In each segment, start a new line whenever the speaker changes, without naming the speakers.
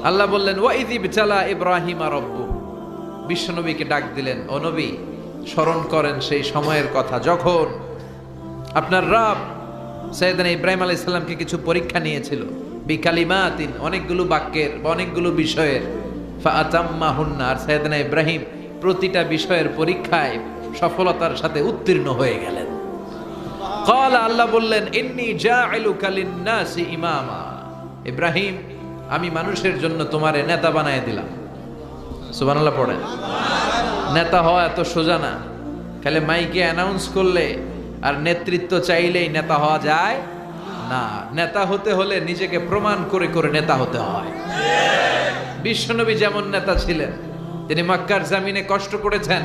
আল্লাহ বললেন ওয়াইযি বিতালা ইব্রাহিম রাব্বু, বিশ্বনবীকে ডাক দিলেন, ও নবী স্মরণ করেন সেই সময়ের কথা যখন আপনার রব সাইয়েদনা ইব্রাহিম আলাইহিস সালামকে কিছু পরীক্ষা নিয়েছিল, বিকালিমাতিন, অনেকগুলো বাক্যের বা অনেকগুলো বিষয়ের, ফাআতাম্মাহুন্না, আর সাইয়েদনা ইব্রাহিম প্রতিটা বিষয়ের পরীক্ষায় সফলতার সাথে উত্তীর্ণ হয়ে গেলেন। ক্বালা, আল্লাহ বললেন ইন্নী জাইলুকা লিন-নাসি ইমামা, ইব্রাহিম আমি মানুষের জন্য তোমারে নেতা বানায় দিলাম। সুবহানাল্লাহ পড়েন। নেতা হওয়া এত সোজা না, খালি মাইকে অ্যানাউন্স করলে আর নেতৃত্ব চাইলেই নেতা হওয়া যায় না। নেতা হতে হলে নিজেকে প্রমাণ করে করে নেতা হতে হয়। বিশ্বনবী যেমন নেতা ছিলেন, তিনি মক্কার জমিনে কষ্ট করেছেন,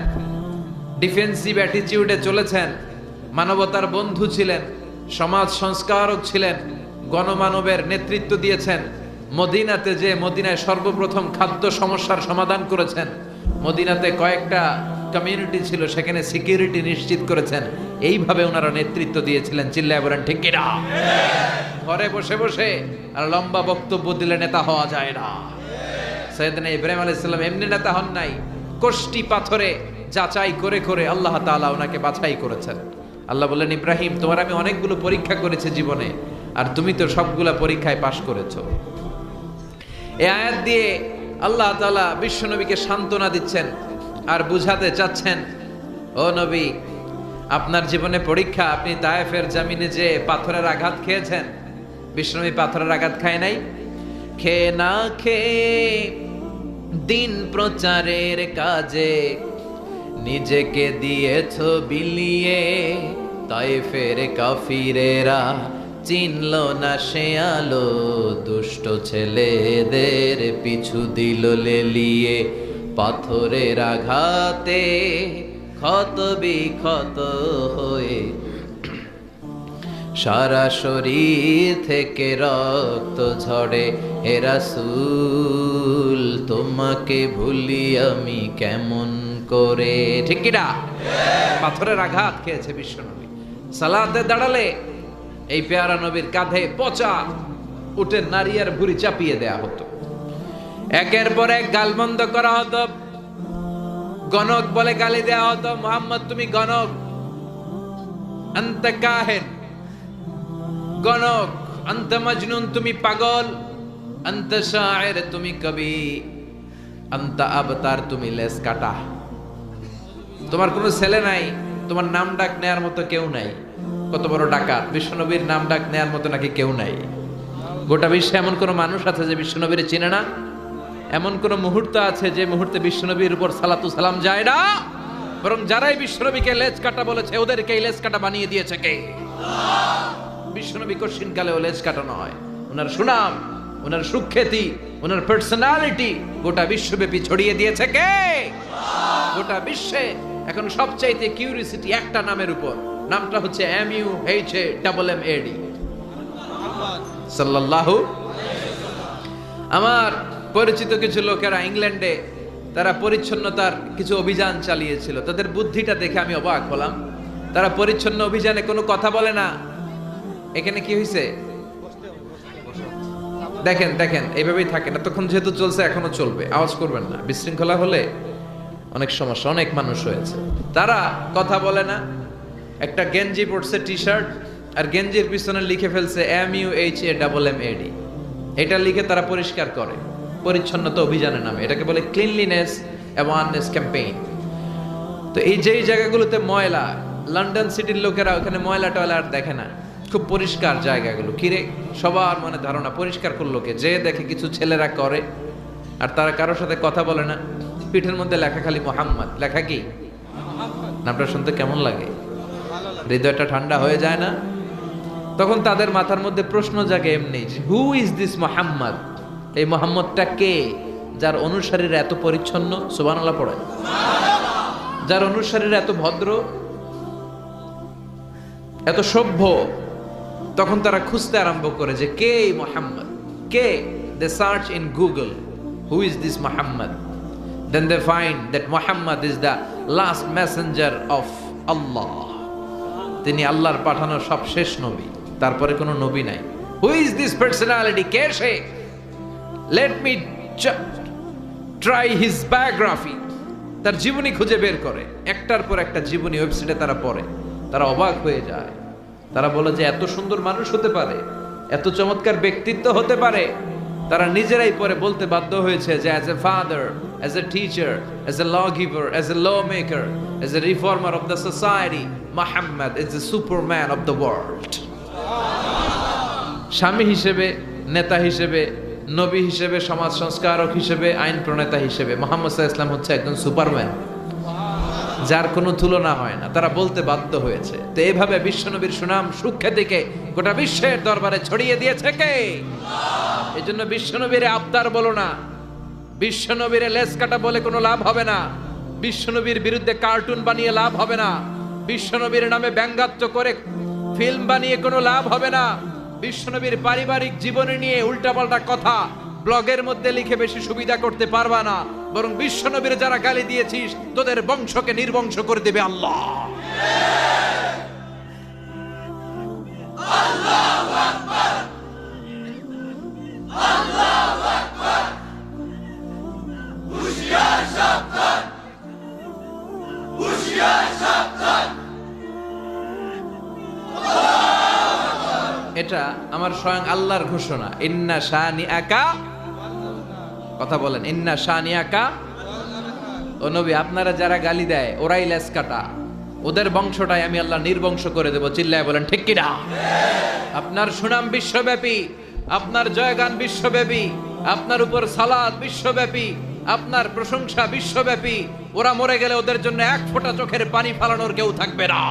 ডিফেন্সিভ অ্যাটিটিউডে চলেছেন, মানবতার বন্ধু ছিলেন, সমাজ সংস্কারক ছিলেন, গণমানবের নেতৃত্ব দিয়েছেন। মদিনাতে যে মদিনায় সর্বপ্রথম খাদ্য সমস্যার সমাধান করেছেন, মদিনাতে কয়েকটা কমিউনিটি ছিল সেখানে সিকিউরিটি নিশ্চিত করেছেন। এইভাবে ওনারা নেতৃত্ব দিয়েছিলেন। চিল্লায় বলেন ঠিক কিনা? ঘরে বসে বসে আর লম্বা বক্তব্য দিলে নেতা হওয়া যায় না। সাইয়েদনা ইব্রাহিম আলাইহিস সালাম এমনি নেতা হন নাই, কষ্টি পাথরে যাচাই করে করে আল্লাহ তাআলা ওনাকে বাছাই করেছেন। আল্লাহ বললেন ইব্রাহিম তোমার আমি অনেকগুলো পরীক্ষা করেছি জীবনে, আর তুমি তো সবগুলা পরীক্ষায় পাশ করেছো। এই আয়াত দিয়ে আল্লাহ তাআলা বিশ্বনবীকে সান্ত্বনা দিচ্ছেন আর বুঝাতে চাচ্ছেন, ও নবী আপনার জীবনে পরীক্ষা, আপনি তায়েফের জমিনে যে পাথরের আঘাত খেয়েছেন, বিশ্বনবী পাথরের আঘাত খায় নাই। খেয়ে না খেয়ে দিন প্রচারের কাজে নিজেকে দিয়েছ বিলিয়ে, তায়েফের কাফিরেরা চিনল না সে আলো, দুষ্ট ছেলেদের পিছু দিল লেলিয়ে, পাথরের আঘাতে ক্ষত বিক্ষত হয়ে সারা শরীর থেকে রক্ত ঝরে। হে রাসূল তোমাকে ভুলি আমি কেমন করে, ঠিক কি না? পাথরের আঘাত খেয়েছে বিশ্বনবী। সালাতে দাঁড়ালে এই পেয়ারা নবীর কাঁধে পচা উটের নারী আর ভুঁড়ি চাপিয়ে দেয়া হতো, একের পর এক গালমন্দ করা হতো, গণক বলে গালি দেয়া হতো, মুহাম্মদ তুমি গণক, আনতা কাহিন, গণক, আনতা মাজনুন তুমি পাগল, আনতা শায়ের তুমি কবি, আনতা আবতার তুমি লেস কাটা, তোমার কোনো ছেলে নাই, তোমার নাম ডাক নেয়ার মতো কেউ নাই। কত বড় ডাকাত! বিশ্বনবীর নাম ডাক নেয়ার মতো নাকি কেউ নাই। গোটা বিশ্বে এমন কোন মানুষ আছে যে বিশ্বনবীর চিনে না? এমন কোন মুহূর্ত আছে যে মুহূর্তে বিশ্বনবীর উপর সালাতু সালাম যায় না? বরং যারাই বিশ্বনবীকে লেজ কাটা বলেছে ওদেরকে লেজ কাটা বানিয়ে দিয়েছে কে? বিশ্বনবী কঠিন কালেও লেজ কাটা নয়। ওনার সুনাম, ওনার সুখ্যাতি, ওনার পার্সোনালিটি গোটা বিশ্বব্যাপী ছড়িয়ে দিয়েছে কে? গোটা বিশ্বে এখন সবচাইতে কিউরিওসিটি একটা নামের উপর, নামটা হচ্ছে MUHAMMAD, সাল্লাল্লাহু। আমার পরিচিত কিছু লোকেরা ইংল্যান্ডে তারা পরিচ্ছন্নতার কিছু অভিযান চালিয়েছিল, তাদের বুদ্ধিটা দেখে আমি অবাক হলাম। তারা পরিচ্ছন্ন অভিযানে কোনো কথা বলে না। এখানে কি হয়েছে দেখেন দেখেন, এইভাবেই থাকে না তখন, যেহেতু চলছে এখনো চলবে, আওয়াজ করবেন না। বিশৃঙ্খলা হলে অনেক সমস্যা, অনেক মানুষ হয়েছে। তারা কথা বলে না, একটা গেঞ্জি পরছে, টি শার্ট, আর গেঞ্জির পিছনে লিখে ফেলছে MUHAMMAD। এটা লিখে তারা পরিষ্কার করে পরিচ্ছন্নতা অভিযানের নামে। এটাকে বলে ক্লিনলিনেস অ্যাওয়ারনেস ক্যাম্পেইন। তো এই যেই জায়গাগুলোতে ময়লা, লন্ডন সিটির লোকেরা ওখানে ময়লা টয়লা আর দেখে না, খুব পরিষ্কার জায়গাগুলো। কিরে, সবার মনে ধারণা পরিষ্কার করলো কে? যে দেখে কিছু ছেলেরা করে আর তারা কারোর সাথে কথা বলে না, পিঠের মধ্যে লেখা খালি মোহাম্মদ, লেখা কি? নামটা শুনতে কেমন লাগে? হৃদয়টা ঠান্ডা হয়ে যায় না? তখন তাদের মাথার মধ্যে প্রশ্ন জাগে এমনি, হু ইজ দিস মোহাম্মদ? এই মোহাম্মদটা কে যার অনুসারীরা এত পরিচ্ছন্ন? সুবহানাল্লাহ পড়ে। যার অনুসারীরা এত ভদ্র, এত সভ্য। তখন তারা খুঁজতে আরম্ভ করে যে কে এই মোহাম্মদ, কে? They search in Google, who is this Mohammad? Then they find that Muhammad is the last messenger of Allah. তিনি আল্লাহর পাঠানো সবশেষ নবী, তারপরে কোনো নবী নাই। Who is this personality? K say? Let me try his biography, তার জীবনী খুঁজে বের করে, একটার পর একটা জীবনী ওয়েবসাইটে তারা পড়ে, তারা অবাক হয়ে যায়। তারা বলে যে এত সুন্দর মানুষ হতে পারে, এত চমৎকার ব্যক্তিত্ব হতে পারে। তারা নিজেরাই পরে বলতে বাধ্য হয়েছে যে as a father, as a teacher, as a law giver, as a law maker, as a reformer of the society, Muhammad is the superman of the world. স্বামী হিসেবে, নেতা হিসেবে, নবী হিসেবে, সমাজ সংস্কারক হিসেবে, আইন প্রণেতা হিসেবে মুহাম্মদ সাল্লাল্লাহু আলাইহি ওয়াসাল্লাম হচ্ছে একজন সুপারম্যান, যার কোনো তুলনা হয় না। তারা বলতে বাধ্য হয়েছে। তো এইভাবে বিশ্বনবীর সুনাম সুখ্যাতিকে গোটা বিশ্বের দরবারে ছড়িয়ে দিয়েছে কে? এই জন্য বিশ্বনবীর আবতার বলো না, বিশ্বনবীর লেস কাটা বলে কোনো লাভ হবে না, বিশ্বনবীর বিরুদ্ধে কার্টুন বানিয়ে লাভ হবে না, বিশ্বনবীর নামে ব্যঙ্গাত্মক করে ফিল্ম বানিয়ে কোনো লাভ হবে না, বিশ্বনবীর পারিবারিক জীবনী নিয়ে উল্টাপাল্টা কথা ব্লগের মধ্যে লিখে বেশি সুবিধা করতে পারবা না। বরং বিশ্বনবীর যারা গালি দিয়েছিস তোদের বংশকে নির্বংশ করে দেবে আল্লাহ। আল্লাহু আকবার, আল্লাহু আকবার, হুশিয়ার সাবধান, হুশিয়ার সাবধান। এটা আমার স্বয়ং আল্লাহর ঘোষণা। ইন্না শানিআকা, কথা বলেন, ইন্না শানিআকা। ও নবী, আপনারা যারা গালি দেয় ওরাই লেস কাটা, ওদের বংশটাই আমি আল্লাহ নির্বংশ করে দেব। চিল্লায় বলেন ঠিক কিনা? আপনার সুনাম বিশ্বব্যাপী, আপনার জয়গান বিশ্বব্যাপী, আপনার উপর সালাত বিশ্বব্যাপী, আপনার প্রশংসা বিশ্বব্যাপী। ওরা মরে গেলে ওদের জন্য এক ফোঁটা চোখের পানি ফালানোর কেউ থাকবে না,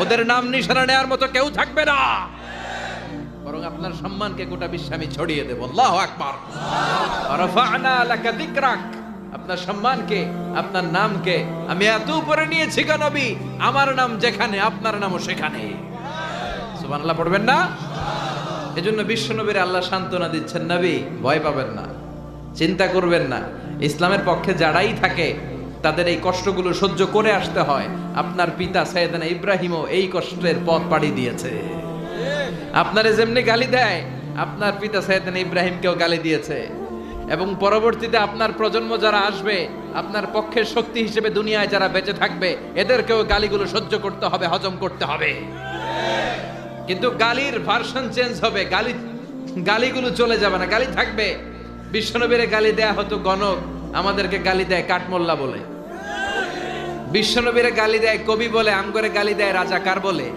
ওদের নাম নিশানা নেওয়ার মতো কেউ থাকবে না। বরং আপনার সম্মানকে গোটা বিশ্বে আমি ছড়িয়ে দেব। আল্লাহু আকবার। রাফা'না লাকা যিকরাক, আপনার সম্মানকে, আপনার নামকে আমি এত উপরে নিয়েছি গো নবী, আমার নাম যেখানে আপনার নামও সেখানে। সুবহানাল্লাহ পড়বেন না? এজন্য বিশ্বনবীর আল্লাহ সান্ত্বনা দিচ্ছেন, নবী ভয় পাবেন না, চিন্তা করবেন না। ইসলামের পক্ষে যারাই থাকে তাদের এই কষ্টগুলো সহ্য করে আসতে হয়। আপনার পিতা সাইয়েদনা ইব্রাহিমও এই কষ্টের পথ পাড়ি দিয়েছে। আপনারে যেমনি গালি দেয়, আপনার পিতা সাইয়েদনা ইব্রাহিমকেও গালি দিয়েছে। এবং পরবর্তীতে আপনার প্রজন্ম যারা আসবে, আপনার পক্ষের শক্তি হিসেবে দুনিয়ায় যারা বেঁচে থাকবে, এদেরকেও গালিগুলো সহ্য করতে হবে, হজম করতে হবে। কিন্তু গালির ভার্সন চেঞ্জ হবে, গালিগুলো চলে যাবে না, গালি থাকবে। বিশ্বনবীরে গালি দেয়া হতো গণক, আমাদেরকে গালি দেয় কাঠমোল্লা বলে। বিশ্বনবীরে গালি দেয় কবি বলে, আমগরে গালি দেয় রাজাকার বলে।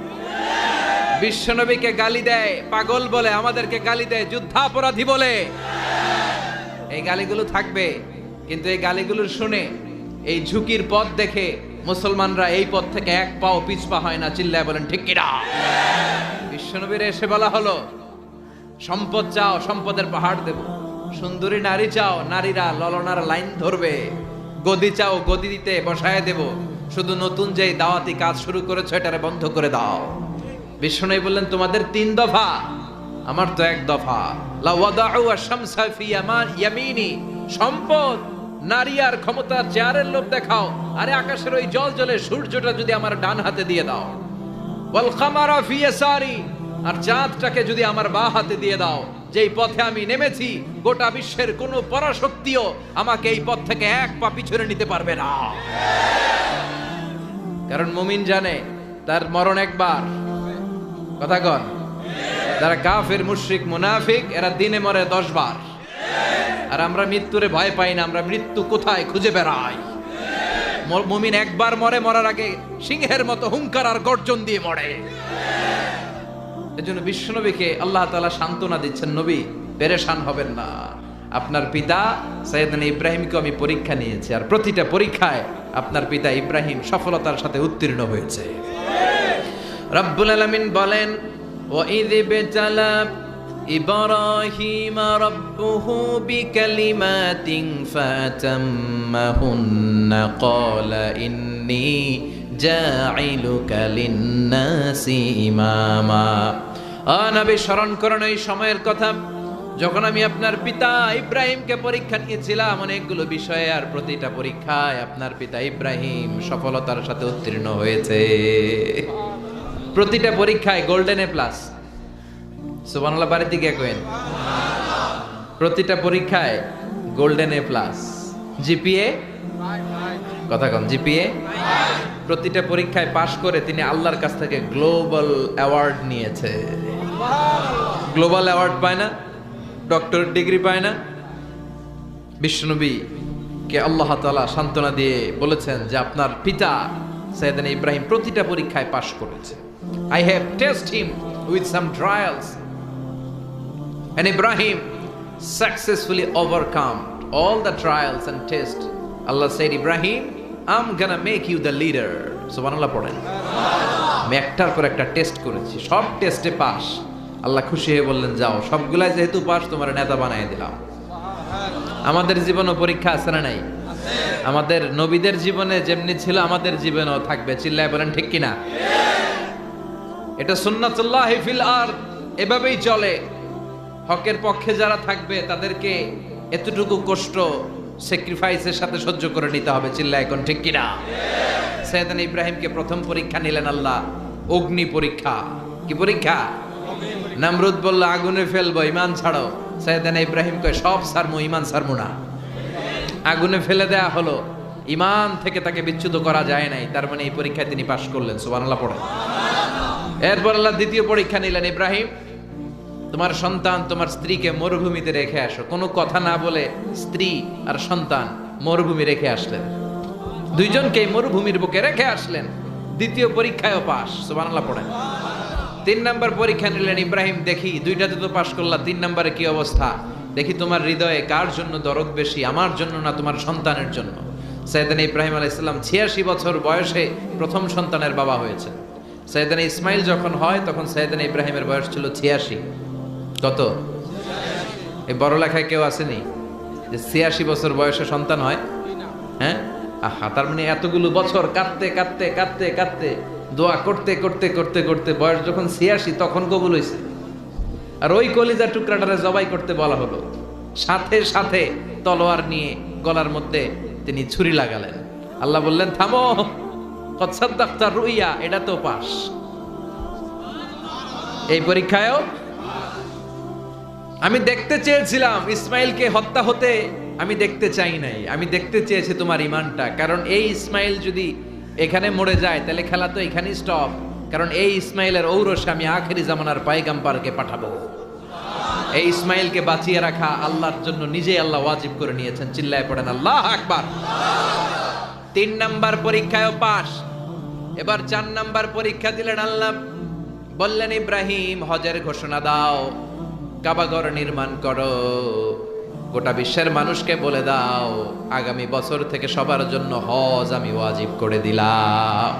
বিশ্বনবীকে গালি দেয় পাগল বলে, আমাদেরকে গালি দেয় যুদ্ধাপরাধী বলে। এই গালিগুলো থাকবে, কিন্তু এই গালিগুলো শুনে, এই ঝুঁকির পথ দেখে মুসলমানরা এই পথ থেকে এক পাও পিছপা হয় না। চিল্লায় বলেন ঠিক কিনা? বিশ্বনবীর এসে বলা হলো, সম্পদ চাও, সম্পদের পাহাড় দেব। সুন্দরী নারী চাও, নারীরা ললনার লাইন ধরবে। গদি চাও, গদি দিতে বসায় দেব। শুধু নতুন যেই দাওয়াতি কাজ শুরু করেছো এটারে বন্ধ করে দাও। বিশ্বনবী বললেন, তোমাদের 3 দফা, আমার তো 1 দফা। লা ওয়াদাউ আশ-শামসা ফি ইয়ামিনি, সম্পদ, নারী আর ক্ষমতার চেয়ারের লোভ দেখাও, আরে আকাশের ওই জল জলে সূর্যটা যদি আমার ডান হাতে দিয়ে দাও। ওয়াল কামারা ফি ইয়াসারি, আর চাঁদটাকে যদি আমার বাঁ হাতে দিয়ে দাও। যেই পথে আমি নেমেছি, গোটা বিশ্বের কোন পরাশক্তিও আমাকে এই পথ থেকে এক পা পিছনে নিতে পারবে না। কারণ মুমিন জানে তার মরণ একবার। কথা কন? যারা কাফের, মুশরিক, মুনাফিক, এরা দিনে মরে 10 বার। আর আমরা মৃত্যুরে ভয় পাই না, আমরা মৃত্যু কোথায় খুঁজে বেড়াই। মুমিন একবার মরে, মরার আগে সিংহের মতো হুঙ্কার আর গর্জন দিয়ে মরে। এজন্য বিশ্বনবীকে আল্লাহ তাআলা সান্ত্বনা দিচ্ছেন, নবী পেরেশান হবেন না। আপনার পিতা সাইয়েদনা ইব্রাহিমকে আমি পরীক্ষা নিয়েছি, আর প্রতিটা পরীক্ষায় আপনার পিতা ইব্রাহিম সফলতার সাথে উত্তীর্ণ হয়েছে। রব্বুল আলামিন বলেন, ওয়াইয ইবতালা ইব্রাহিম রাব্বুহু বিকালিমাতিন ফাতাম্মাহুন্না ক্বালা ইন্নী জাইলুকা লিন্নাসি ইমামা। নবী স্মরণ করেন এই সময়ের কথা যখন আমি আপনার পিতা ইব্রাহিমকে পরীক্ষা নিয়েছিলাম অনেকগুলো বিষয়ে, আর প্রতিটা পরীক্ষায় আপনার পিতা ইব্রাহিম সফলতার সাথে উত্তীর্ণ হয়েছে। প্রতিটা পরীক্ষায় গোল্ডেন এ প্লাস। সুবহানাল্লাহ, বাড়ির দিকে কইন। প্রতিটা পরীক্ষায় গোল্ডেন এ প্লাস, জিপিএ কথা কম, জিপিএ প্রতিটা পরীক্ষায় পাশ করে তিনি আল্লাহর কাছ থেকে গ্লোবাল অ্যাওয়ার্ড নিয়েছে। গ্লোবাল অ্যাওয়ার্ড পায় না, ডক্টরেট ডিগ্রি পায় না। বিশ্বনবী কে আল্লাহ তাআলা সান্ত্বনা দিয়ে বলেছেন যে আপনার পিতা সাইয়েদনা ইব্রাহিম প্রতিটা পরীক্ষায় পাশ করেছে। I have tested him with some trials and Ibrahim successfully overcome all the trials and tests. Allah said, Ibrahim, I'm gonna make you the leader. সুবহানাল্লাহ পড়েন। আমি একটার পর একটা টেস্ট করেছি, সব টেস্টে পাস। আল্লাহ খুশি হয়ে বললেন যাও, সবগুলাই যেহেতু পাস তোমার নেতা বানিয়ে দিলাম। আমাদের জীবনও পরীক্ষা আছে না নাই? আমাদের নবীদের জীবনে যেমনি ছিল আমাদের জীবনেও থাকবে। চিল্লায় বলেন ঠিক কিনা? এটা সুন্নাতুল্লাহি ফিল আরদ, এভাবেই চলে। হকের পক্ষে যারা থাকবে তাদেরকে এতটুকু কষ্ট স্যাক্রিফাইসের সাথে সহ্য করে নিতে হবে। চিল্লায় এখন ঠিক কিনা? সাইয়েদনা ইব্রাহিমকে প্রথম পরীক্ষা নিলেন আল্লাহ, অগ্নি পরীক্ষা। কি পরীক্ষা? নামরুদ বলল আগুনে ফেলবো, ঈমান ছাড়ো। সাইয়েদনা ইব্রাহিম কয় সব ছাড়মু, ঈমান ছাড়মু না। আগুনে ফেলে দেয়া হলো, ঈমান থেকে তাকে বিচ্যুত করা যায় নাই। তার মানে এই পরীক্ষায় তিনি পাশ করলেন। সুবহানাল্লাহ পড়েন। এরপর আল্লাহ দ্বিতীয় পরীক্ষা নিলেন, ইব্রাহিম তোমার সন্তান তোমার স্ত্রীকে মরুভূমিতে রেখে আসো। কোনো কথা না বলে স্ত্রী আর সন্তান মরুভূমি রেখে আসলেন। দুইজনকে মরুভূমির বুকে রেখে আসলেন। দ্বিতীয় পরীক্ষায়ও পাস। সুবহানাল্লাহ পড়েন। 3 নাম্বার পরীক্ষা নিলেন, ইব্রাহিম দেখি দুইটাতে তো পাশ করলা, 3 নম্বরে কি অবস্থা দেখি, তোমার হৃদয়ে কার জন্য দরদ বেশি, আমার জন্য না তোমার সন্তানের জন্য? সাইয়েদনা ইব্রাহিম আলাইহিস সালাম 86 বছর বয়সে প্রথম সন্তানের বাবা হয়েছে। সাইয়েদনা ইসমাইল যখন হয় তখন সাইয়েদনা ইব্রাহিমের বয়স ছিল 86। কত? এই বড় লেখায় কেউ আসেনি যে 86 বছর বয়সে সন্তান হয়? হ্যাঁ, আহা, তার মানে এতগুলো বছর কাঁদতে কাঁদতে কাঁদতে কাঁদতে দোয়া করতে করতে করতে করতে বয়স যখন 86 তখন কবুল হয়েছে। আর ওই কলিজার টুকরাটারে জবাই করতে বলা হলো, সাথে সাথে তলোয়ার নিয়ে গলার মধ্যে তিনি ছুরি লাগালেন। আল্লাহ বললেন থামো, কদ সাদ্দাকতা রুইয়া, এটা তো পাস। এই পরীক্ষায়ও আমি দেখতে চেয়েছিলাম ইসমাইলকে হত্যা হতে, আমি দেখতে চাই নাই। আমি দেখতে চেয়েছি তোমার ঈমানটা, কারণ এই ইসমাইল যদি এখানে মরে যায় তাহলে খেলা তো এখানেই স্টপ। কারণ এই ইসমাইলের ঔরসে আমি আখেরি জামানার পয়গম্বরকে পাঠাবো। এই ইসমাইলকে বাঁচিয়ে রাখা আল্লাহর জন্য নিজেই আল্লাহ ওয়াজিব করে নিয়েছেন। চিল্লায় পড়েন আল্লাহু আকবার। 3 নাম্বার পরীক্ষায়ও পাস। এবার 4 নাম্বার পরীক্ষা দিলেন আল্লাহ, বললেন ইব্রাহিম হজের ঘোষণা দাও, কাবাঘর নির্মাণ করো, গোটা বিশ্বের মানুষকে বলে দাও আগামী বছর থেকে সবার জন্য হজ আমি ওয়াজিব করে দিলাম।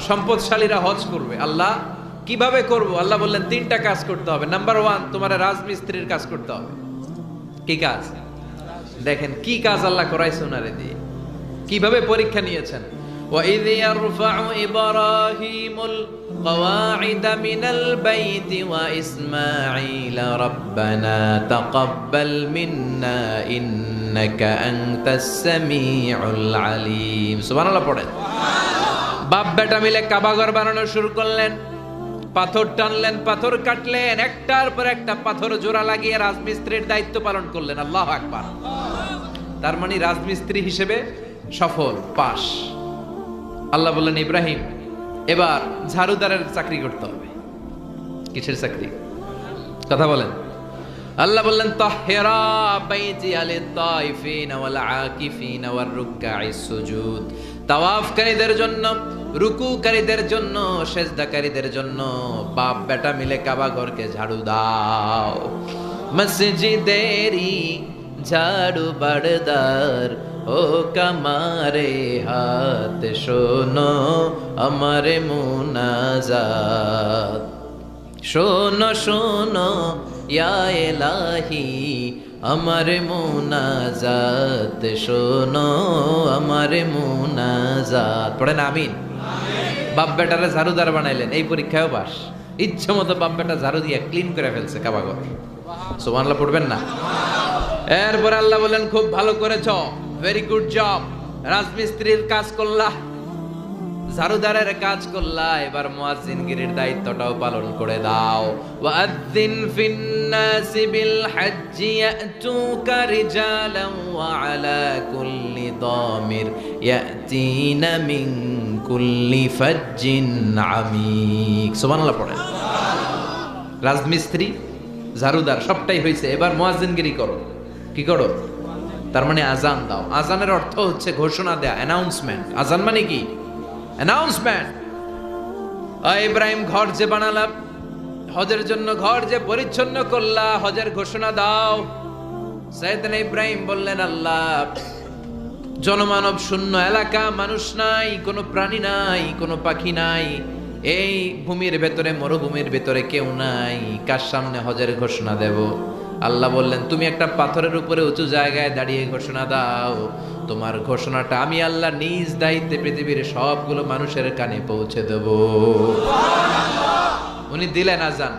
সম্পদশালীরা হজ করবে। আল্লাহ কিভাবে করব? আল্লাহ বললেন 3টা কাজ করতে হবে। নাম্বার 1, তোমার রাজমিস্ত্রির কাজ করতে হবে। কি কাজ? দেখেন কি কাজ আল্লাহ করাইছে ওনারে দিয়ে, কিভাবে পরীক্ষা নিয়েছেন। وَإِذْ يَرْفَعُ إِبْرَاهِيمُ الْقَوَاعِدَ مِنَ الْبَيْتِ وَإِسْمَاعِيلَ رَبَّنَا تَقَبَّلْ مِنَّا إِنَّكَ أَنْتَ السَّمِيعُ الْعَلِيمُ। সুবহানাল্লাহ পড়েন। বাপ বেটা মিলে কাবাঘর বানানো শুরু করলেন। পাথর টানলেন, পাথর কাটলেন, একটার পর একটা পাথর জোড়া লাগিয়ে রাজমিস্ত্রির দায়িত্ব পালন করলেন। আল্লাহু আকবার। তার মানে রাজমিস্ত্রি হিসেবে সফল, পাস। আল্লাহ বললেন ইব্রাহিম এবার ঝাড়ুদারের চাকরি করতে হবে। কিসের চাকরি? কথা বলেন। আল্লাহ বললেন তাহহিরা বাইতি লিত-তাইফিন ওয়াল আকিফিন ওয়ার রুকআইস সুজুদ। তাওয়াফকারীদের জন্য, রুকুকারীদের জন্য, সেজদাকারীদের জন্য বাপ বেটা মিলে কাবা ঘরকে ঝাড়ু দাও। মসজিদেরি ঝাড়ু বারদার ও কামারে হাত শোনো আমারে মুনাজাত। শোনো শোনো ইয়া ইলাহি আমারে মুনাজাত, শোনো আমারে মুনাজাত। পড়েন আমিন। বাপ বেটারে ঝাড়ুদার বানাইলেন, এই পরীক্ষায়ও পাস। ইচ্ছে মতো বাপ বেটা ঝাড়ু দিয়ে ক্লিন করে ফেলছে কাবাঘর। সুবহানাল্লাহ পড়বেন না? এরপর আল্লাহ বলেন খুব ভালো করেছ, ভেরি গুড জব। রাজমিস্ত্রির কাজ করলা, ঝাড়ুদারের কাজ করলা, এবার মুয়াজ্জিনগিরির দায়িত্বটাও পালন করে দাও। ওয়াআযযিন ফিন-নাসি বিল হাজ্জি ইয়াতুকা রিজালান ওয়া আলা কুল্লি দামির ইয়াতিনা মিন কুল্লি ফাজ্জিন আমিক। সুবহানাল্লাহ পড়েন। রাজমিস্ত্রি, ঝাড়ুদার সবটাই হয়েছে, এবার মুয়াজ্জিনগিরি করো। কি করো? তার মানে আজান দাও। আজানের অর্থ হচ্ছে ঘোষণা দেয়া, অ্যানাউন্সমেন্ট। আজান মানে কি? অ্যানাউন্সমেন্ট। ইব্রাহিম ঘর যে বানালা, হজের জন্য ঘর যে পরিচ্ছন্ন করলা, হজের ঘোষণা দাও। সাইয়েদনা ইব্রাহিম বললেন, আল্লাহ, জনমানব শূন্য এলাকা, মানুষ নাই, কোনো প্রাণী নাই, কোনো পাখি নাই, এই ভূমির ভেতরে, মরুভূমির ভেতরে কেউ নাই, কার সামনে হজের ঘোষণা দেব? আল্লাহ বললেন, তুমি একটা পাথরের উপরে উঁচু জায়গায় দাঁড়িয়ে ঘোষণা দাও। তোমার ঘোষণাটা আমি আল্লাহ নিজ দায়িত্বে পৃথিবীর সবগুলো মানুষের কানে পৌঁছে দেব। উনি দিলেন আজান,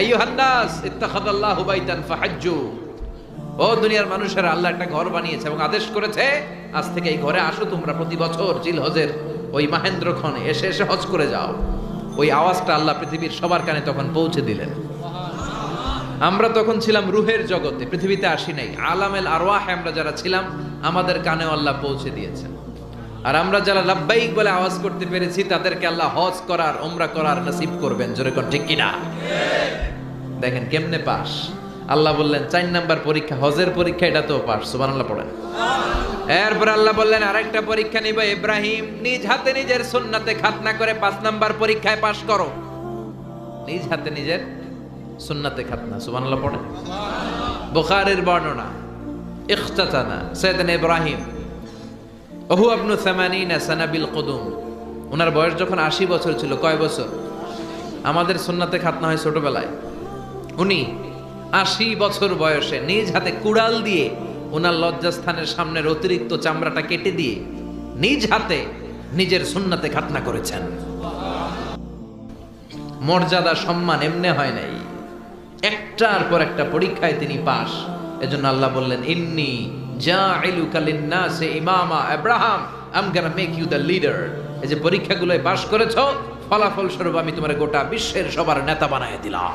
আইয়ুহান নাস ইত্তাখাযাল্লাহু বাইতান ফাহাজ্জু। ও দুনিয়ার মানুষেরা, আল্লাহ একটা ঘর বানিয়েছে এবং আদেশ করেছে, আজ থেকে এই ঘরে আসো তোমরা, প্রতি বছর জিলহজের ওই মাহেন্দ্রক্ষণে এসে এসে হজ করে যাও। ওই আওয়াজটা আল্লাহ পৃথিবীর সবার কানে তখন পৌঁছে দিলেন। আমরা তখন ছিলাম রুহের জগতে, পৃথিবীতে আসি নাই। আলামেল আরওয়াহে আমরা যারা ছিলাম, আমাদের কানেও আল্লাহ পৌঁছে দিয়েছেন। আর আমরা যারা লাব্বাইক বলে আওয়াজ করতে পেরেছি, তাদেরকে আল্লাহ হজ করার, উমরা করার নসিব করবেন। জোরে কোন ঠিক কিনা? দেখেন কেমনে পাস। আল্লাহ বললেন 4 নাম্বার পরীক্ষা, হজের পরীক্ষা, এটা তো পাস। সুবহানাল্লাহ পড়েন। এরপর আল্লাহ বললেন আরেকটা পরীক্ষা নিবে ইব্রাহিম, নিজ হাতে নিজের সুন্নাতে খাতনা করে 5 নাম্বার পরীক্ষায় পাস করো। নিজ হাতে নিজের সুন্নাতে খাতনা। সুবহানাল্লাহ পড়েন। বুখারীর বর্ণনা, ইখতাতানা সাইয়েদনা ইব্রাহিম ওহু ইবনু 80 সানা বিল কুদুম। ওনার বয়স যখন 80 বছর ছিল। কয় বছর? আমাদের সুন্নাতে খাতনা হয় ছোটবেলায়। উনি 80 বছর বয়সে নিজ হাতে কুড়াল দিয়ে ওনার লজ্জাস্থানের সামনের অতিরিক্ত চামড়াটা কেটে দিয়ে নিজ হাতে নিজের সুন্নাতে খাতনা করেছেন। মর্যাদা, সম্মান এমনে হয় নাই, একটার পর একটা পরীক্ষায় তিনি পাস। এজন্য আল্লাহ বললেন, ইন্নী জাইলুকা লিন-নাসি ইমামা, Abraham, I am gonna make you the leader. এই যে পরীক্ষাগুলোয় পাস করেছো, ফলাফল স্বরূপ আমি তোমার গোটা বিশ্বের সবার নেতা বানায় দিলাম।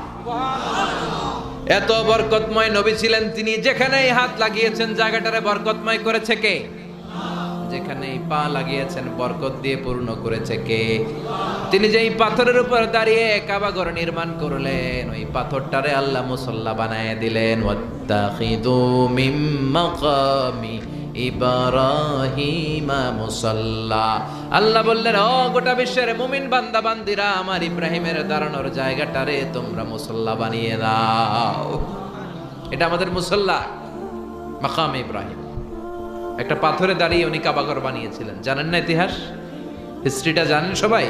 এত বরকতময় নবী ছিলেন তিনি, যেখানেই হাত লাগিয়েছেন জায়গাটারে বরকতময় করেছে কে? যেখানেই পা লাগিয়েছেন বরকত দিয়ে পূর্ণ করেছে কে? তিনি যেই পাথরের উপর দাঁড়িয়ে কাবা ঘর নির্মাণ করলেন, ওই পাথরটারে আল্লাহ মুসল্লা বানায় দিলেন। ওয়াত্তাখিযু মিন মাকামি ইব্রাহিমা মুসাল্লা। আল্লাহ বললেন, ও গোটা বিশ্বের মুমিন বান্দা বান্দিরা, আমার ইব্রাহিমের দাঁড়ানোর জায়গাটারে তোমরা মুসল্লা বানিয়ে দাও। এটা আমাদের মুসল্লা, মাকাম ইব্রাহিম। একটা পাথরে দাঁড়িয়ে উনি কাবাঘর বানিয়েছিলেন। জানেন না ইতিহাস? হিস্ট্রিটা জানেন সবাই?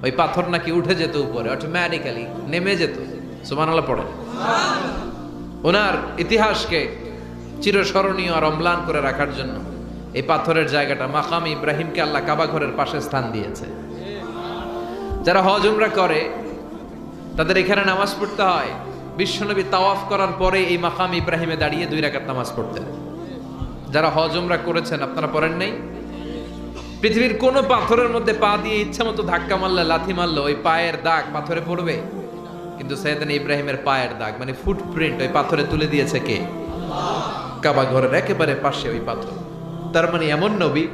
ওই পাথর নাকি উঠে যেত উপরে, অটোমেটিক্যালি নেমে যেত। সুবহানাল্লাহ পড়েন। ওনার ইতিহাসকে চিরস্মরণীয় আর অম্লান করে রাখার জন্য এই পাথরের জায়গাটা, মাকাম ইব্রাহিমকে আল্লাহ কাবা ঘরের পাশে স্থান দিয়েছে। যারা হজ উমরা করে তাদের এখানে নামাজ পড়তে হয়। বিশ্বনবী তাওয়াফ করার পরে এই মাকাম ইব্রাহিমে দাঁড়িয়ে 2 রাকাত নামাজ পড়তেন। যারা হজ উমরা করেছেন, আপনারা পড়েন নাই? পৃথিবীর কোন পাথরের মধ্যে পা দিয়ে ইচ্ছা মতো ধাক্কা মারলে, লাথি মারলে ওই পায়ের দাগ পাথরে পড়বে, কিন্তু সাইয়েদনা ইব্রাহিমের পায়ের দাগ মানে ফুটপ্রিন্ট ওই পাথরে তুলে দিয়েছে কে? কাবা ঘরের একেবারে পাশে ওই পাথর। তার মানে এমন নবী,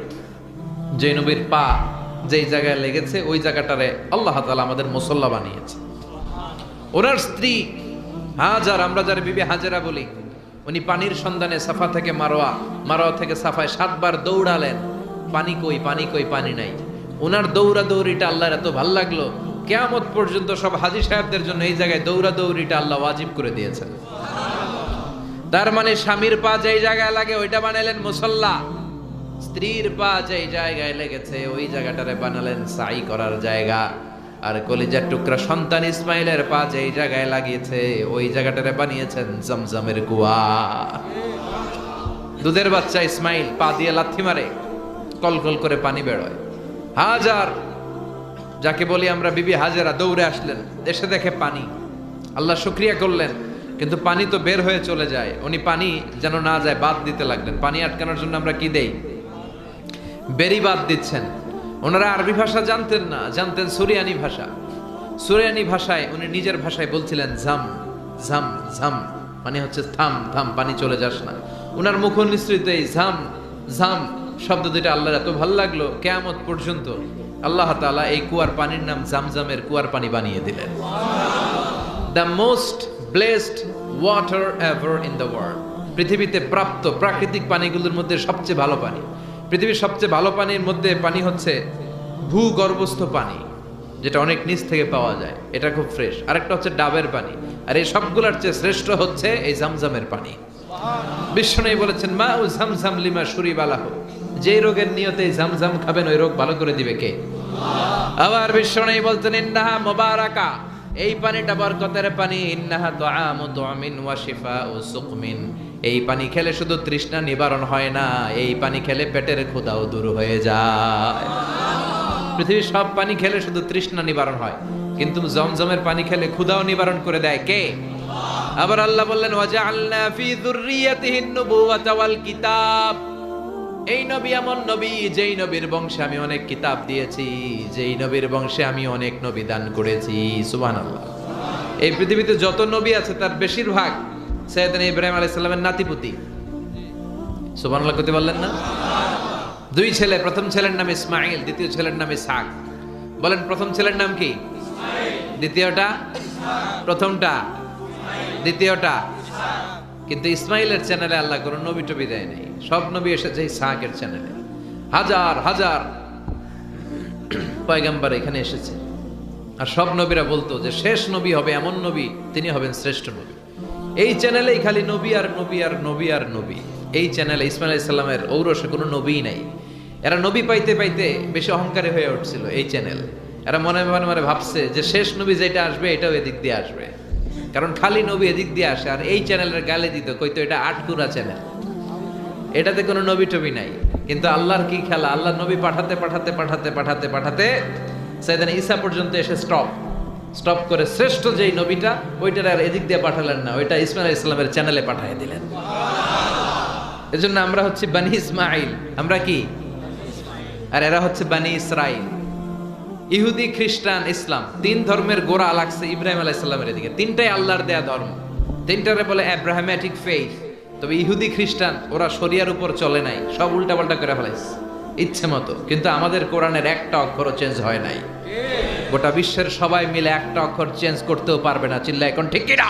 যে নবীর পা যেই জায়গায় লেগেছে ওই জায়গাটারে আল্লাহ তাআলা আমাদের মুসল্লা বানিয়েছে। ওনার স্ত্রী হাজার, আমরা যারা বিবি হাজেরা বলি, উনি পানির সন্ধানে সাফা থেকে মারোয়া, মারোয়া থেকে সাফায় 7 বার দৌড়ালেন। পানি কই, পানি কই, পানি নাই। ওনার দৌড়া দৌড়িটা আল্লাহর এত ভাল লাগলো, কিয়ামত পর্যন্ত সব হাজী সাহেবদের জন্য এই জায়গায় দৌড়া দৌড়িটা আল্লাহ ওয়াজিব করে দিয়েছেন। তার মানে স্বামীর পা যেই জায়গায় লাগে ওইটা বানালেন মুসল্লা, স্ত্রীর পা যেই জায়গায় লেগেছে ওই জায়গাটারে বানালেন সাই করার জায়গা। আর কলিজার টুকরা সন্তান ইসমাইলের পা যেই জায়গায় লাগিয়েছে ওই জায়গাটারে বানিয়েছেন জমজমের কুয়া। দুধের বাচ্চা ইসমাইল পা দিয়ে লাথি মারে, কলকল করে পানি বেরোয়। হাজার, যাকে বলি আমরা বিবি হাজেরা, দৌড়ে আসলেন, এসে দেখে পানি। আল্লাহ শুকরিয়া করলেন, কিন্তু পানি তো বের হয়ে চলে যায়। উনি পানি যেন না যায় বাদ দিতে লাগলেন। পানি আটকানোর জন্য আমরা কি দেই? বেরি বাদ দিচ্ছেন। ওনারা আরবি ভাষা জানতেন না, জানতেন সুরিয়ানি ভাষা। সুরিয়ানি ভাষায় উনি নিজের ভাষায় বলছিলেন ঝাম ঝাম ঝাম, মানে হচ্ছে থাম থাম, পানি চলে যাস না। উনার মুখ নিঃসৃত এই ঝাম ঝাম শব্দ দুইটা আল্লাহর এত ভালো লাগলো, কিয়ামত পর্যন্ত আল্লাহ তাআলা এই কুয়ার পানির নাম জামজামের কুয়ার পানি বানিয়ে দিলেন। The most blessed water ever in the world, পৃথিবীতে প্রাপ্ত প্রাকৃতিক পানিগুলোর মধ্যে সবচেয়ে ভালো পানি। পৃথিবীর সবচেয়ে ভালো পানির মধ্যে পানি হচ্ছে ভূগর্ভস্থ পানি, যেটা অনেক নিচ থেকে পাওয়া যায়, এটা খুব ফ্রেশ। আরেকটা হচ্ছে ডাবের পানি, আর এই সবগুলোর চেয়ে শ্রেষ্ঠ হচ্ছে এই জামজামের পানি। বিশ্বনবী বলেছেন মা উ জামজাম লিমা শুরিবালাহু, যে রোগের নিয়তে জামজাম খাবেন ওই রোগ ভালো করে দিবে কে? আবার বিশ্বনবী বলতেন ইন্নাহা মুবারাকা, এই পানিটা বরকতের পানি। ইন্নাহা তুআমু তুআমিন ওয়া শিফাউ সুকমিন, এই পানি খেলে শুধু তৃষ্ণা নিবারণ হয় না, এই পানি খেলে পেটের ক্ষুধাও দূর হয়ে যায়। পৃথিবীর সব পানি খেলে শুধু তৃষ্ণা নিবারণ হয়, কিন্তু জমজমের পানি খেলে ক্ষুধাও নিবারণ করে দেয় কে? আবার আল্লাহ বললেন ওয়াজআলনা ফি যুররিয়াতিহিন নুবুওয়াতা ওয়াল কিতাব, এই নবী এমন নবী যেই নবীর বংশে আমি অনেক কিতাব দিয়েছি, যেই নবীর বংশে আমি অনেক নবী দান করেছি। সুবহানাল্লাহ। এই পৃথিবীতে যত নবী আছে তার বেশিরভাগ সাইয়েদনা ইব্রাহিম আলাইহিস সালামের নাতিপুতি। সুবহানাল্লাহ কইতে বললেন না? দুই ছেলে, প্রথম ছেলের নাম ইসমাঈল, দ্বিতীয় ছেলের নাম ইসহাক। বলেন প্রথম ছেলের নাম কি? দ্বিতীয়টা? প্রথমটা? দ্বিতীয়টা? কিন্তু ইসমাইলের চ্যানেলে আল্লাহ কোনো নবী টবি দেয় নাই, সব নবী এসেছে ইসহাকের চ্যানেলে। হাজার হাজার পয়গম্বর এখানে এসেছে, আর সব নবীরা বলতো যে শেষ নবী হবে এমন নবী, তিনি হবেন শ্রেষ্ঠ নবী। এই চ্যানেলেই খালি নবী আর নবী আর নবী আর নবী। এই চ্যানেলে ইসমাইল আলাইহিস সালামের ঔরসে কোনো নবীই নাই। এরা নবী পাইতে পাইতে বেশি অহংকারী হয়ে উঠছিল এই চ্যানেল। এরা মনে মনে মনে ভাবছে যে শেষ নবী যেটা আসবে এটাও এদিক দিয়ে আসবে, কারণ খালি নবী এদিক দিয়ে আসে। আর এই চ্যানেলের গালে দিত, কইতো এটা আটকুরা চ্যানেল, এটাতে কোনো নবী টবি নাই। কিন্তু আল্লাহর কি খেলা, আল্লাহ নবী পাঠাতে পাঠাতে পাঠাতে পাঠাতে পাঠাতে সাইয়েদনা ঈসা পর্যন্ত এসে স্টপ করে শ্রেষ্ঠ যেই নবীটা ওইটার আর এদিক দিয়ে পাঠালেন না, ওইটা ইসমাইল আলাইহিস সালামের চ্যানেলে পাঠিয়ে দিলেন। এজন্য আমরা হচ্ছে বনি ইসমাঈল, আমরা কি? আর এরা হচ্ছে বনি ইসরাইল। ইহুদি, খ্রিস্টান, ইসলাম, তিন ধর্মের গোড়া লাগছে ইব্রাহিম আলাইহিস সালামের এদিকে। তিনটাই আল্লাহর দেয়া ধর্ম, তিনটারে বলে আব্রাহামেটিক ফেইথ। তবে ইহুদি খ্রিস্টান ওরা শরিয়ার উপর চলে নাই, সব উল্টাপাল্টা করে ফেলাইছে ইচ্ছে মতো। কিন্তু আমাদের কোরআনের একটা অক্ষরও চেঞ্জ হয় নাই। গোটা বিশ্বের সবাই মিলে একটা অক্ষর চেঞ্জ করতেও পারবে না। চিল্লা এখন ঠিক কিনা?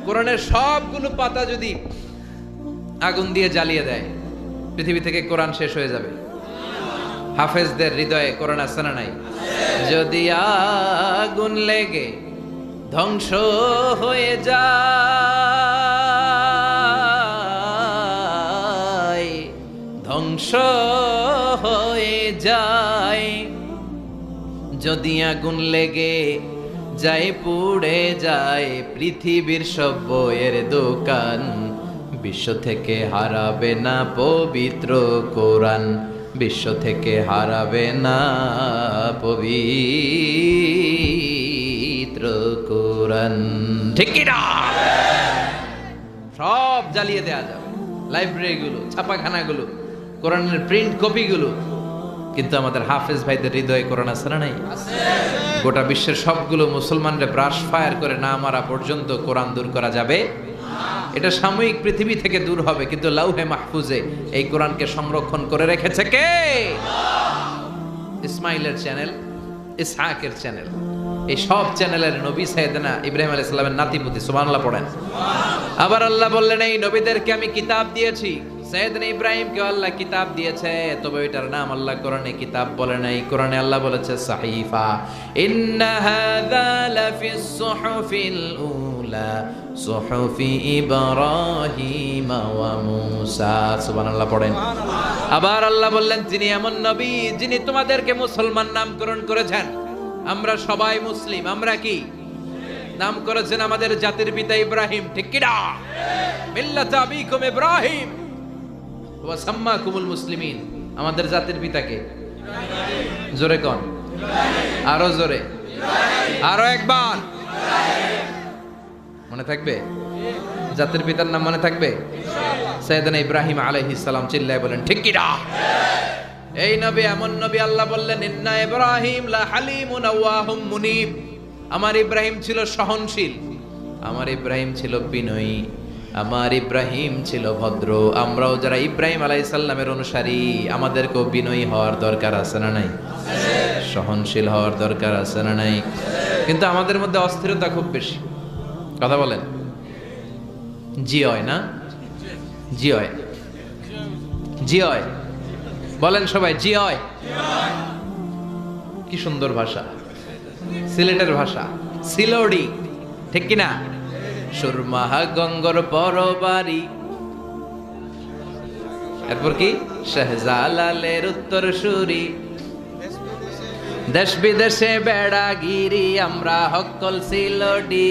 কোরআনের সবগুলো পাতা যদি আগুন দিয়ে জ্বালিয়ে দেয়, পৃথিবী থেকে কোরআন শেষ হয়ে যাবে। হাফেজদের হৃদয়ে কোরআন আছে না নাই? যদি আগুন লেগে ধ্বংস হয়ে যায়, ধ্বংস হয়ে যায়, যদি আগুন লেগে যায় পুড়ে যায় পৃথিবীর সব বইয়ের দোকান, বিশ্ব থেকে হারাবে না পবিত্র কোরআন, বিশ্ব থেকে হারাবে না পবিত্র কোরআন। ঠিক কি না? সব জ্বালিয়ে দেয়া যাবে, লাইব্রেরিগুলো, ছাপাখানাগুলো, কোরআনের প্রিন্ট কপিগুলো। কিন্তু আমাদের হাফেজ ভাইদের হৃদয়ে কোরআন আছে না নাই? গোটা বিশ্বের সবগুলো মুসলমানরা ব্রাশ ফায়ার করে না মারা পর্যন্ত কোরআন দূর করা যাবে। এটা সাময়িক পৃথিবী থেকে দূর হবে, কিন্তু লাউহে মাহফুজে এই কোরআনকে সংরক্ষণ করে রেখেছে কে? ইসমাইলের চ্যানেল, ইসহাকের চ্যানেল, এই সব চ্যানেলের নবী সাইয়েদনা ইব্রাহিম আলাইহিস সালামের নাতিপুতি। সুবহানাল্লাহ পড়েন। আবার আল্লাহ বললেন এই নবীদেরকে আমি কিতাব দিয়েছি। সাইয়েদনা ইব্রাহিমকে আল্লাহ কিতাব দিয়েছে, তবে এটার নাম আল্লাহ কোরআনে কিতাব বলে নাই। কোরআনে আল্লাহ বলেছে সাহিফা। ইন্না হাযা লাফিস সুহুফিল উলা সুহুফি ইব্রাহিম ওয়া মূসা। সুবহানাল্লাহ পড়েন। আবার আল্লাহ বললেন যিনি এমন নবী যিনি তোমাদেরকে মুসলমান নামকরণ করেছেন। আমরা সবাই মুসলিম, আমরা কি নাম করেছেন আমাদের জাতির পিতা ইব্রাহিম। ঠিক কি না? মিল্লাতা আবিকুম ইব্রাহিম ওয়া সাম্মাকুমুল মুসলিমিন। আমাদের জাতির পিতাকে জোরে কোন? আরো জোরে, আরো একবার মনে থাকবে? জাতির পিতার নাম মনে থাকবে? সাইয়েদনা ইব্রাহিম আলাইহিস সালাম। চিল্লায় বলেন ঠিক কি না? এই নবী এমন নবী, আল্লাহ বললেন ইন্না ইব্রাহিম লা হালিমুন আওয়াহুম মুনিব। আমার ইব্রাহিম ছিল সহনশীল, আমার ইব্রাহিম ছিল বিনয়ী, আমার ইব্রাহিম ছিল ভদ্র। আমরাও যারা ইব্রাহিম আলাইহিস সালামের অনুসারী, আমাদেরকেও বিনয়ী হওয়ার দরকার আছে না নাই? সহনশীল হওয়ার দরকার আছে না নাই? কিন্তু আমাদের মধ্যে অস্থিরতা খুব বেশি। কথা বলেন, জি হয় না? জি হয়, জি হয়, বলেন সবাই জি হয়। কি সুন্দর ভাষা, সিলেটের ভাষা, সিলোডি, ঠিক কিনা? সুরমাহা গঙ্গর পরবাড়ি, এরপর কি শাহজালালের উত্তর সুরি, দেশ বিদেশে বেড়াগিরি, আমরা হক্কল সিলোডি,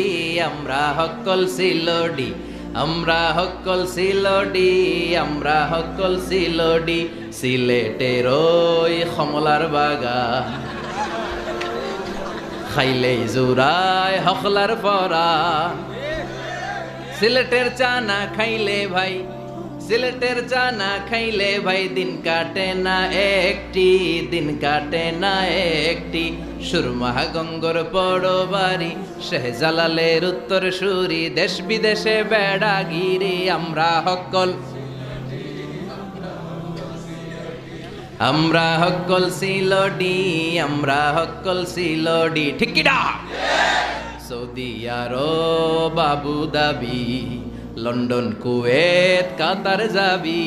আমরা হক্কল সিলোডি, আমরা হক্কল সিলোডি, আমরা হক্কল সিলোডি। সিলেটের ওই কমলার বাগান, খাইলেই জুরায় হকলার পরা। সিলেটের চা না খাইলে ভাই, সিলেটের চা না খাইলে ভাই দিন কাটে না একটি, দিন কাটে না একটি। সুরমাহা গঙ্গর পরবাড়ি, শাহজালালের উত্তর সুরি, দেশ বিদেশে বেড়াগিরি, আমরা হক্কল, আমরা হক্কল সিলোডি, আমরা হক্কল সিলোডি, ঠিক কি না? সৌদি আরব, আবু ধাবি, লন্ডন, কুয়েত, কাতার যাবি,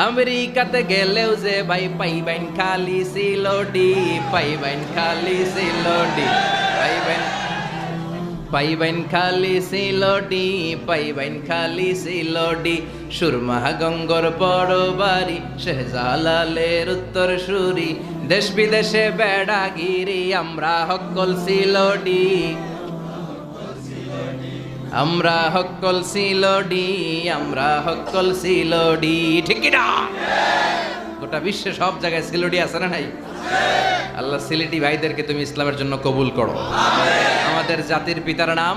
আমেরিকাতে গেলেও যে ভাই পাইবেন খালি সিলোডি, পাইবেন খালি সিলোডি, পাইবেন, পাইবেন খালি সিলোডি, পাইবেন খালি সিলোডি। সুরমাহা গঙ্গর পরবাড়ি, শাহজালালের উত্তর সুরি, দেশ বিদেশে বেড়াগিরি, আমরা হক্কল সিলোডি, আমরা হক্কল সিলোডি, আমরা হক্কল সিলোডি, ঠিক কি না? গোটা বিশ্বে সব জায়গায় সিলোডি আছে না নাই? আল্লাহ সিলেটি ভাইদেরকে তুমি ইসলামের জন্য কবুল করো। আমাদের জাতির পিতার নাম,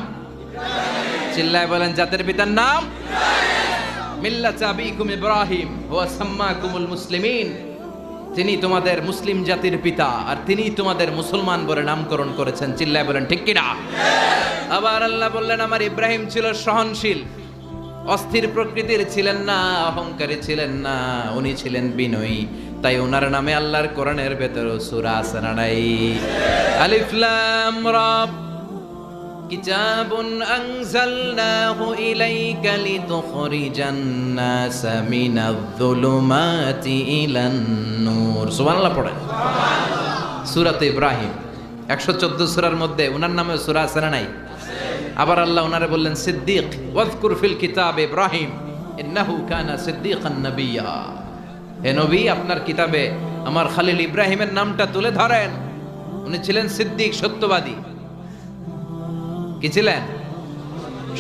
চিল্লায় বলেন জাতির পিতার নাম, মিল্লাত আবিকুম ইব্রাহিম ওয়া সাম্মাকুমুল মুসলিমিন। তিনি তোমাদের মুসলিম জাতির পিতা, আর তিনি তোমাদের মুসলমান বলে নামকরণ করেছেন। চিল্লায় বলেন ঠিক কিনা? আবার আল্লাহ বললেন আমার ইব্রাহিম ছিল সহনশীল, অস্থির প্রকৃতির ছিলেন না, অহংকারী ছিলেন না, উনি ছিলেন বিনয়ী। তাই ওনার নামে আল্লাহর কোরআনের ভেতরে সূরা আছে না নাই? আলিফ লাম রা, কিতাবুন আনজালনাহু ইলাইকা লিতুখরিজান নাসা মিনায-যুলুমাতি ইলান নূর। সুবহানাল্লাহ পড়েন। সূরাতে ইব্রাহিম 114 সূরার মধ্যে ওনার নামে সূরা আছে না নাই? আবার আল্লাহ ওনারে বললেন সিদ্দিক, ওয়াজকুর ফিল কিতাব ইব্রাহিম ইন্নাহু কানা সিদ্দিকান নাবিয়্যা। হে নবী, আপনার কিতাবে আমার খলিল ইব্রাহিমের নামটা তুলে ধরেন, উনি ছিলেন সিদ্দিক, সত্যবাদী। কি ছিলেন?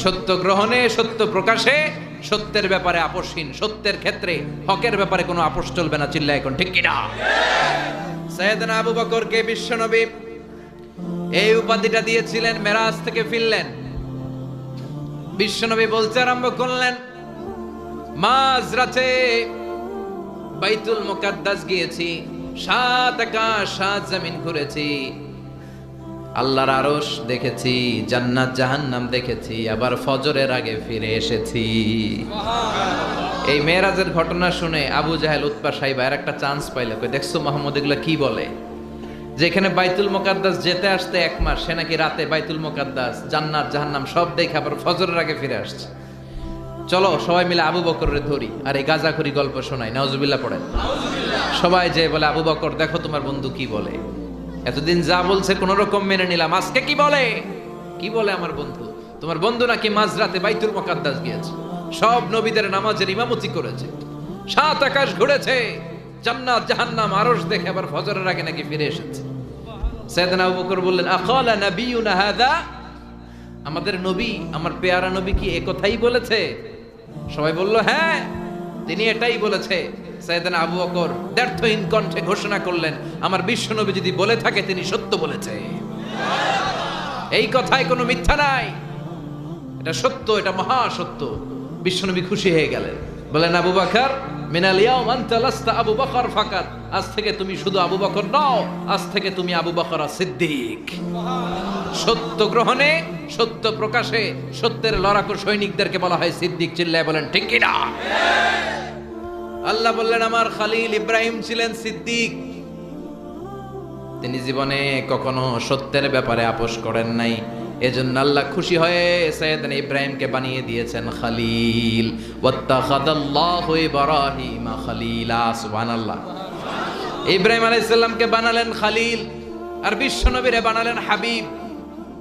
সত্য গ্রহণে, সত্য প্রকাশে, সত্যের ব্যাপারে আপোষহীন, সত্যের ক্ষেত্রে হকের ব্যাপারে কোনো আপোষ চলবে না। চিল্লায় এখন ঠিক কিনা? সাইয়েদনা আবু বকরকে বিশ্বনবী এই উপাধিটা দিয়েছিলেন, মেরাজ থেকে ফিরলেন, বিশ্বনবী বলতে আরম্ভ করলেন মাঝরাতে বাইতুল মুকাদ্দাস গিয়েছি, 7 আকাশ 7 জমিন ঘুরেছি, আল্লাহর আরশ দেখেছি, জান্নাত জাহান্নাম দেখেছি, আবার ফজরের আগে ফিরে এসেছি। এই মেরাজের ঘটনা শুনে আবু জাহেল, উতবা, সাইবা এর একটা চান্স পাইলো, কই দেখছো মুহাম্মদ এগুলা কি বলে, যেখানে বাইতুল মুকাদ্দাস যেতে আসতে 1 মাস, সে নাকি রাতে বাইতুল মুকাদ্দাস, জান্নাত জাহান্নাম সব দেখে আবার ফজরের আগে ফিরে আসছে। চলো সবাই মিলে আবু বকররে ধরি আর এই গাজাখুরি গল্প শোনাই। নাউজুবিল্লাহ পড়েন। সবাই যে বলে আবু বকর দেখো তোমার বন্ধু কি বলে, এতদিন যা বলছে কোন রকম মেনে নিলাম, আজকে কি বলে? কি বলে আমার বন্ধু? তোমার বন্ধু নাকি মাঝরাতে বাইতুল মুকাদ্দাস গিয়েছে, সব নবীদের নামাজের ইমামতি করেছে, 7 আকাশ ঘুরেছে, জান্নাত জাহান্নাম আরশ দেখে আবার ফজরের আগে নাকি ফিরে এসেছে। সাইয়েদনা আবু বকর বললেন আকালা নাবিয়ুনা হাদা, আমাদের নবী, আমার পেয়ারা নবী কি এই কথাই বলেছে? সবাই বলল হ্যাঁ, তিনি এটাই বলেছে। সাইয়েদনা আবু বকর দ্ব্যর্থহীন কণ্ঠে ঘোষণা করলেন আমার বিশ্ব নবী যদি বলে থাকে তিনি সত্য বলেছে, এই কথায় কোনো মিথ্যা নাই, এটা সত্য, এটা মহা সত্য। বিশ্বনবী খুশি হয়ে গেলেন, বলেন আবু বকর মিনাল ইয়াউম আনতা লাস্তা আবু বকর ফাকাত, আজ থেকে তুমি শুধু আবু বকর নও, আজ থেকে তুমি আবু বকর সিদ্দিক। সত্য গ্রহণে, সত্য প্রকাশে সত্যের লড়াকু সৈনিকদেরকে বলা হয় সিদ্দিক। চিল্লায় বলেন ঠিক কি না? আল্লাহ বললেন আমার খলিল ইব্রাহিম ছিলেন সিদ্দিক। তিনি জীবনে কখনো সত্যের ব্যাপারে আপোষ করেন নাই। এজন্য আল্লাহ খুশি হয়ে সাইয়েদনা ইব্রাহিমকে বানিয়ে দিয়েছেন খলিল। ওয়াত্তাখাযাল্লাহু ইব্রাহিমা খলিলা। সুবহানাল্লাহ। ইব্রাহিম আলাইহিস সালামকে বানালেন খলিল, আর বিশ্বনবীরে বানালেন হাবিব।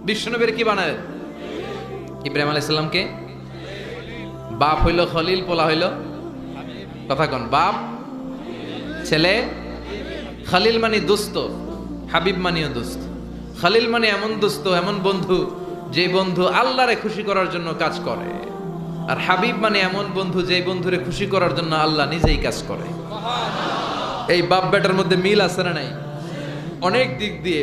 বিশ্বনবীর কি বানালেন? ইব্রাহিম আলাইহিস সালামকে বাপ হইল খলিল, পোলা হইল কথা কোন বাপ, ছেলে খলিল মানে দোস্ত, হাবিব মানেও দোস্ত। খলিল মানে এমন দোস্ত, এমন বন্ধু যে বন্ধু আল্লাহরে খুশি করার জন্য কাজ করে। আর হাবিব মানে এমন বন্ধু যে বন্ধুরে খুশি করার জন্য আল্লাহ নিজেই কাজ করে। এই বাপ বেটার মধ্যে মিল আছে না নাই? অনেক দিক দিয়ে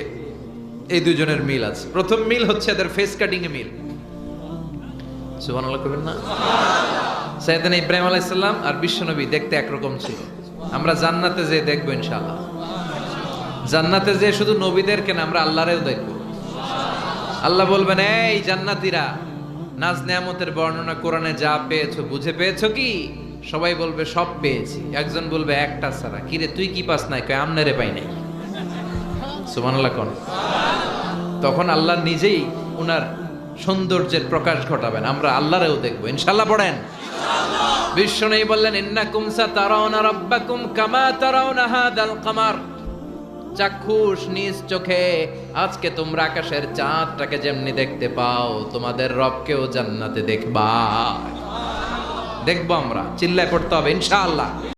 এই দুজনের মিল আছে। প্রথম মিল হচ্ছে এদের ফেস কাটিং এ মিল। সুবহানাল্লাহ কইবেন না? সাইয়েদনা ইব্রাহিম আলাইহিস সালাম আর বিশ্বনবী দেখতে একরকম ছিল। আমরা জান্নাতে যে দেখবো ইনশাআল্লাহ। জান্নাতে যে শুধু নবীদেরকে না, আমরা আল্লাহরেও দেখবো। আল্লাহ বলবেন এই জান্নাতীরা, নাজ নেয়ামতের বর্ণনা কোরআনে যা পেয়েছো বুঝে পেয়েছো কি? সবাই বলবে সব পেয়েছি। একজন বলবে একটা ছাড়া। কিরে তুই কি পাস নাই? কয় আমনেরে পাই নাই। সুবহানাল্লাহ কোন? তখন আল্লাহ নিজেই উনার সৌন্দর্যের প্রকাশ ঘটাবেন। আমরা আল্লাহরেও দেখবো ইনশাআল্লাহ। পড়েন বিশ্বনবী বললেন ইন্নাকুম সাতারাউনা রাব্বাকুম কামা তারাউনা হাদাল কামার। চাক্ষুষ নিজ চোখে আজকে তোমরা আকাশের চাঁদটাকে যেমনি দেখতে পাও, তোমাদের রবকেও জান্নাতে দেখবা। দেখবো আমরা। চিল্লায় পড়তে হবে ইনশাআল্লাহ।